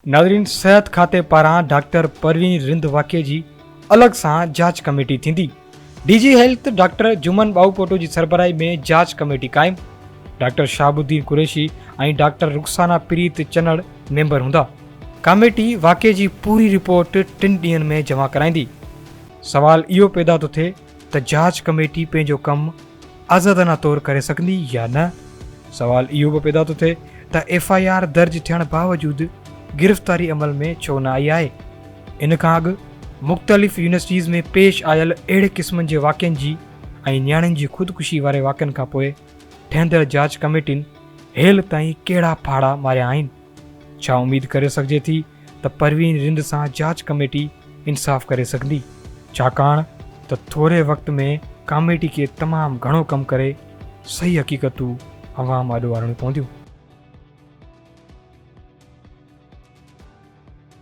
नाज़रीन, सिहत खाते पारां डॉक्टर परवीन रिंद वाक़े जी अलॻि सां जांच कमेटी थींदी। डीजी हेल्थ डॉक्टर जुमन बाउपोटो जी सरबराही में जांच कमेटी क़ाइमु। डॉक्टर शाहबुद्दीन कुरैशी ऐं डॉक्टर रुखसाना प्रीत चन्नड़ मेंबर हूंदा। कमेटी वाक़े जी पूरी रिपोर्ट 3 ॾींहनि में जमा कराईंदी। सवाल इहो पैदा थो थिए त जांच कमेटी पंहिंजो कमु आज़ादाना तौरु करे सघंदी या न। सवाल इहो बि पैदा थो थिए त FIR दर्ज थियण बावजूदि गिरफ़्तारी अमल में छो न आई आहे। इन खां अॻु मुख़्तलिफ़ यूनिवर्सिटीज़ में पेश आयल अहिड़े क़िस्मनि जे वाक़िअनि जी ऐं नियाणियुनि जी ख़ुदकुशी वारे वाक़िअनि खां पोइ ठहंदड़ जांच कमेटियुनि हेल ताईं कहिड़ा फाड़ा मारिया आहिनि। छा उमेद करे सघिजे थी त परवीन रिंद सां जांच कमेटी इंसाफ़ करे सघंदी, छाकाणि त थोरे वक़्त में कमेटी खे तमामु घणो कमु करे सही हक़ीक़तूं अवाम आॾो आणणियूं पवंदियूं।